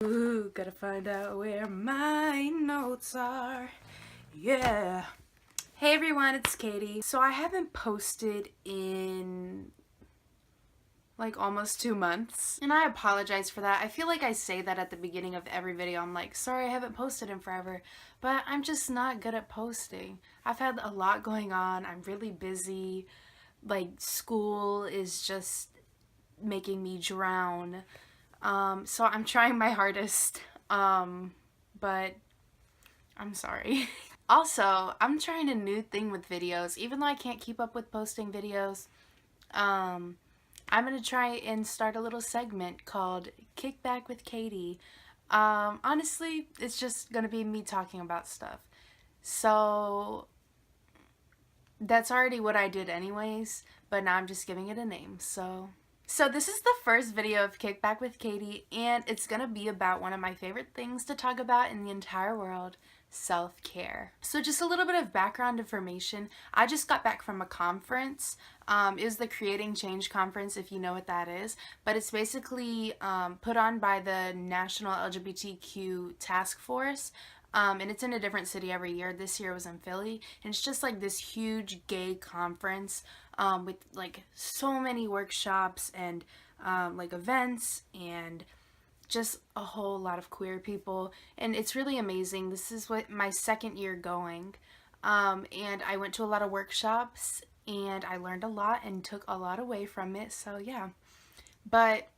Ooh, gotta find out where my notes are. Yeah. Hey everyone, it's Katie. So I haven't posted in like almost 2 months, and I apologize for that. I feel like I say that at the beginning of every video. I'm like, sorry I haven't posted in forever, but I'm just not good at posting. I've had a lot going on. I'm really busy. Like, school is just making me drown. So I'm trying my hardest, but I'm sorry. Also, I'm trying a new thing with videos. Even though I can't keep up with posting videos, I'm gonna try and start a little segment called Kick Back with Katie. Honestly, it's just gonna be me talking about stuff. So that's already what I did anyways, but now I'm just giving it a name. So this is the first video of Kickback with Katie, and it's gonna be about one of my favorite things to talk about in the entire world, self-care. So just a little bit of background information. I just got back from a conference. It was the Creating Change Conference, if you know what that is, but it's basically put on by the National LGBTQ Task Force. And it's in a different city every year. This year it was in Philly, and it's just like this huge gay conference with like so many workshops and like events and just a whole lot of queer people, and it's really amazing. This is what my second year going, and I went to a lot of workshops and I learned a lot and took a lot away from it, so yeah. But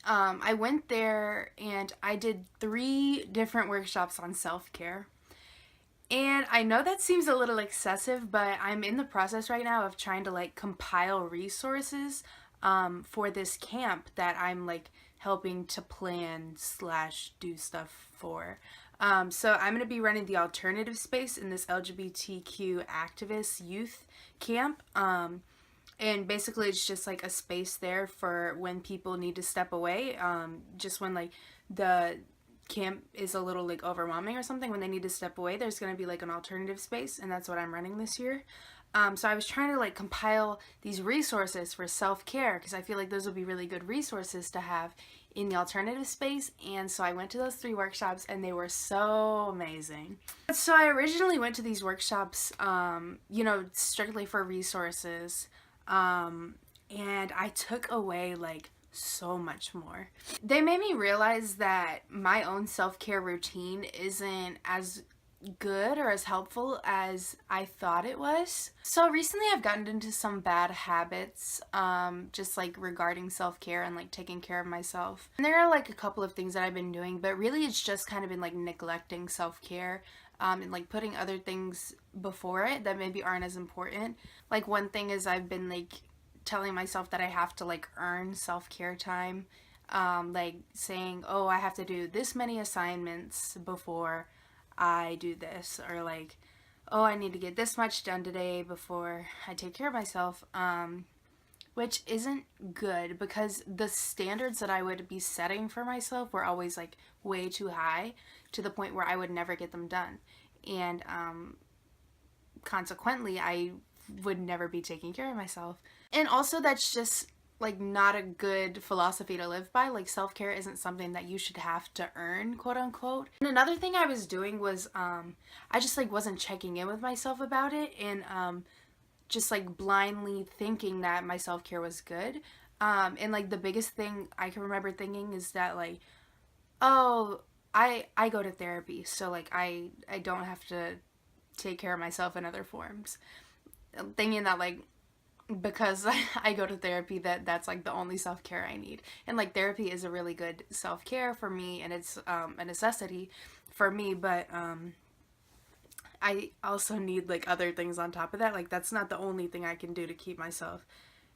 I went there and I did 3 different workshops on self-care. And I know that seems a little excessive, but I'm in the process right now of trying to like compile resources for this camp that I'm like helping to plan slash do stuff for. So I'm going to be running the alternative space in this LGBTQ activist youth camp. And basically it's just like a space there for when people need to step away, just when like the camp is a little like overwhelming or something, when they need to step away, there's going to be like an alternative space, and that's what I'm running this year. So I was trying to like compile these resources for self-care because I feel like those would be really good resources to have in the alternative space, and so I went to those 3 workshops and they were so amazing. So I originally went to these workshops, strictly for resources, and I took away like so much more. They made me realize that my own self-care routine isn't as good or as helpful as I thought it was. So recently I've gotten into some bad habits, just like regarding self-care and like taking care of myself. And there are like a couple of things that I've been doing, but really it's just kind of been like neglecting self-care, and like putting other things before it that maybe aren't as important. Like one thing is I've been like telling myself that I have to like earn self-care time, like saying, oh, I have to do this many assignments before I do this, or like, oh, I need to get this much done today before I take care of myself, which isn't good because the standards that I would be setting for myself were always like way too high to the point where I would never get them done, and consequently I would never be taking care of myself. And also that's just like not a good philosophy to live by. Like self-care isn't something that you should have to earn, quote unquote. And another thing I was doing was I just like wasn't checking in with myself about it, and just like blindly thinking that my self-care was good. And like the biggest thing I can remember thinking is that like, oh, I go to therapy, so like I don't have to take care of myself in other forms. Thinking that like because I go to therapy that's like the only self-care I need, and like therapy is a really good self-care for me, and it's a necessity for me, but I also need like other things on top of that. Like that's not the only thing I can do to keep myself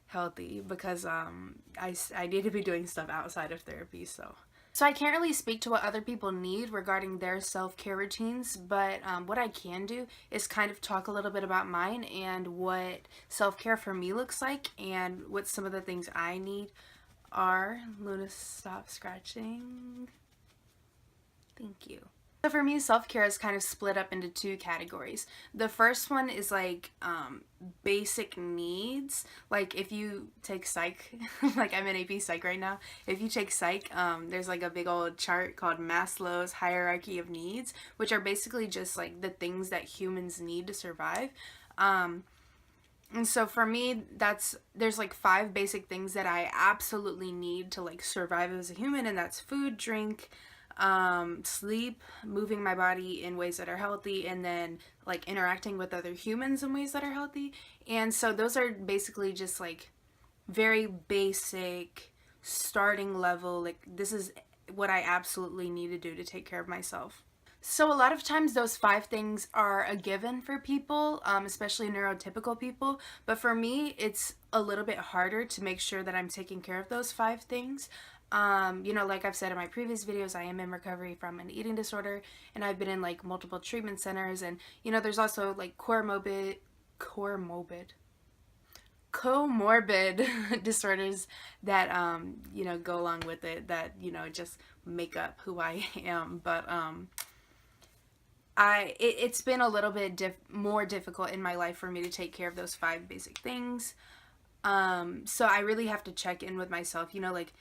healthy, because I need to be doing stuff outside of therapy. So I can't really speak to what other people need regarding their self-care routines, but what I can do is kind of talk a little bit about mine and what self-care for me looks like and what some of the things I need are. Luna, stop scratching. Thank you. So for me, self-care is kind of split up into two categories. The first one is like basic needs. Like if you take psych, like I'm in AP psych right now. If you take psych, there's like a big old chart called Maslow's hierarchy of needs, which are basically just like the things that humans need to survive. And so for me, there's like 5 basic things that I absolutely need to like survive as a human, and that's food, drink, sleep, moving my body in ways that are healthy, and then like interacting with other humans in ways that are healthy. And so those are basically just like very basic starting level, like this is what I absolutely need to do to take care of myself. So a lot of times those 5 things are a given for people, especially neurotypical people. But for me, it's a little bit harder to make sure that I'm taking care of those 5 things. You know, like I've said in my previous videos, I am in recovery from an eating disorder, and I've been in like multiple treatment centers, and you know, there's also like comorbid disorders that you know, go along with it, that you know, just make up who I am. But it's been a little bit more difficult in my life for me to take care of those 5 basic things. So I really have to check in with myself, you know, like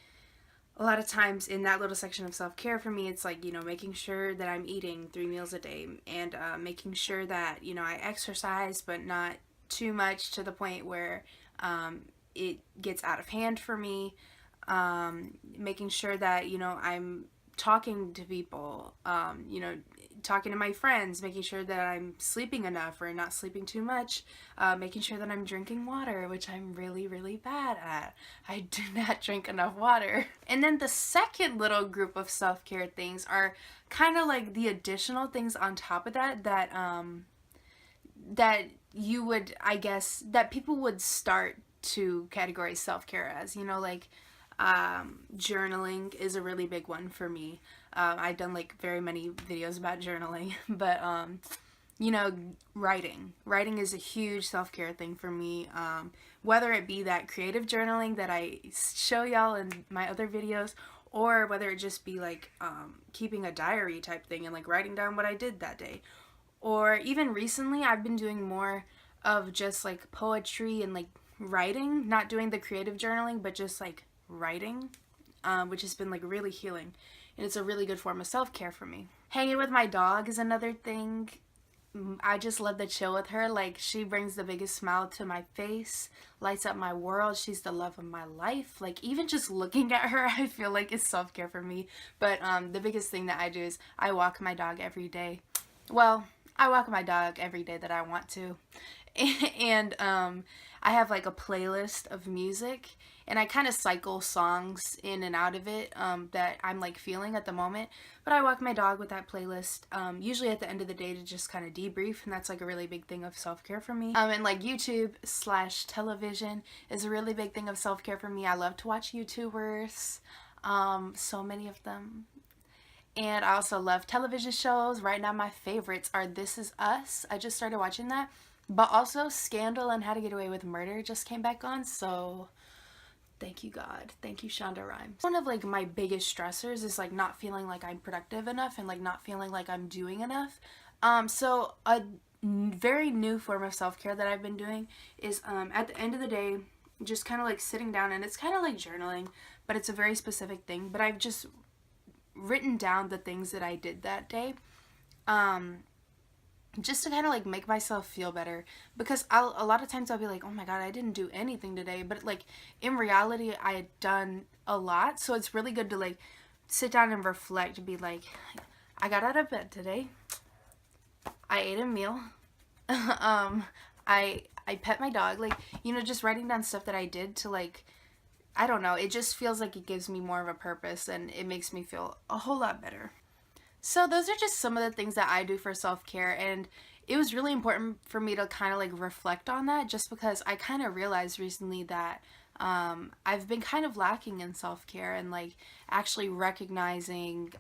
a lot of times in that little section of self-care for me, it's like, you know, making sure that I'm eating 3 meals a day, and making sure that, you know, I exercise, but not too much to the point where it gets out of hand for me. Making sure that, you know, I'm talking to people, you know, talking to my friends, making sure that I'm sleeping enough or not sleeping too much, making sure that I'm drinking water, which I'm really, really bad at. I do not drink enough water. And then the second little group of self-care things are kind of like the additional things on top of that, that you would, I guess, that people would start to categorize self-care as, you know, like journaling is a really big one for me. I've done like very many videos about journaling, but you know, writing is a huge self-care thing for me, whether it be that creative journaling that I show y'all in my other videos, or whether it just be like keeping a diary type thing and like writing down what I did that day. Or even recently I've been doing more of just like poetry and like writing, not doing the creative journaling, but just like writing, which has been like really healing, and it's a really good form of self-care for me. Hanging with my dog is another thing. I just love to chill with her. Like, she brings the biggest smile to my face, lights up my world. She's the love of my life. Like, even just looking at her, I feel like it's self-care for me. But the biggest thing that I do is I walk my dog every day. Well, I walk my dog every day that I want to. And I have like a playlist of music, and I kind of cycle songs in and out of it that I'm like feeling at the moment. But I walk my dog with that playlist, usually at the end of the day, to just kind of debrief, and that's like a really big thing of self-care for me. And like YouTube/television is a really big thing of self-care for me. I love to watch YouTubers, so many of them. And I also love television shows. Right now my favorites are This Is Us. I just started watching that. But also Scandal and How to Get Away with Murder just came back on, so thank you God. Thank you Shonda Rhimes. One of like my biggest stressors is like not feeling like I'm productive enough and like not feeling like I'm doing enough. So a very new form of self-care that I've been doing is at the end of the day, just kind of like sitting down, and it's kind of like journaling, but it's a very specific thing. But I've just written down the things that I did that day. Just to kind of like make myself feel better, because a lot of times I'll be like, oh my God, I didn't do anything today, but like in reality I had done a lot. So it's really good to like sit down and reflect and be like, I got out of bed today, I ate a meal, I pet my dog, like, you know, just writing down stuff that I did to like, I don't know, it just feels like it gives me more of a purpose, and it makes me feel a whole lot better. So those are just some of the things that I do for self-care, and it was really important for me to kind of like reflect on that, just because I kind of realized recently that I've been kind of lacking in self-care, and like actually recognizing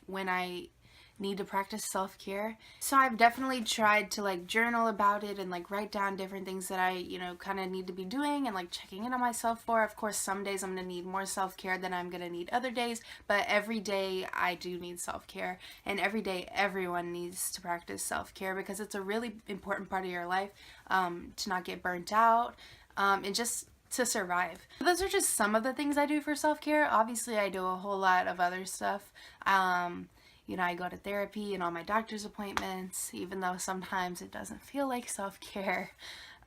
when I need to practice self-care. So I've definitely tried to like journal about it and like write down different things that I, you know, kind of need to be doing and like checking in on myself for. Of course, some days I'm gonna need more self-care than I'm gonna need other days, but every day I do need self-care, and every day everyone needs to practice self-care because it's a really important part of your life, to not get burnt out, and just to survive. Those are just some of the things I do for self-care. Obviously, I do a whole lot of other stuff. You know, I go to therapy and all my doctor's appointments, even though sometimes it doesn't feel like self-care.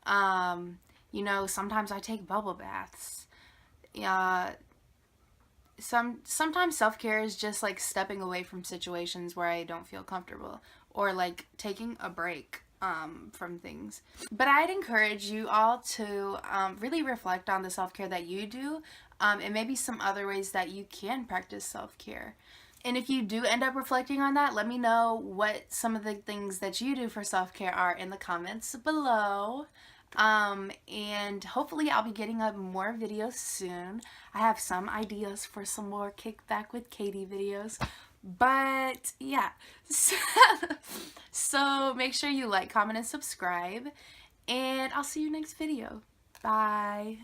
You know, sometimes I take bubble baths. Sometimes self-care is just like stepping away from situations where I don't feel comfortable, or like taking a break from things. But I'd encourage you all to really reflect on the self-care that you do, and maybe some other ways that you can practice self-care. And if you do end up reflecting on that, let me know what some of the things that you do for self-care are in the comments below. And hopefully I'll be getting up more videos soon. I have some ideas for some more Kickback with Katie videos. But yeah, so make sure you like, comment, and subscribe. And I'll see you next video. Bye.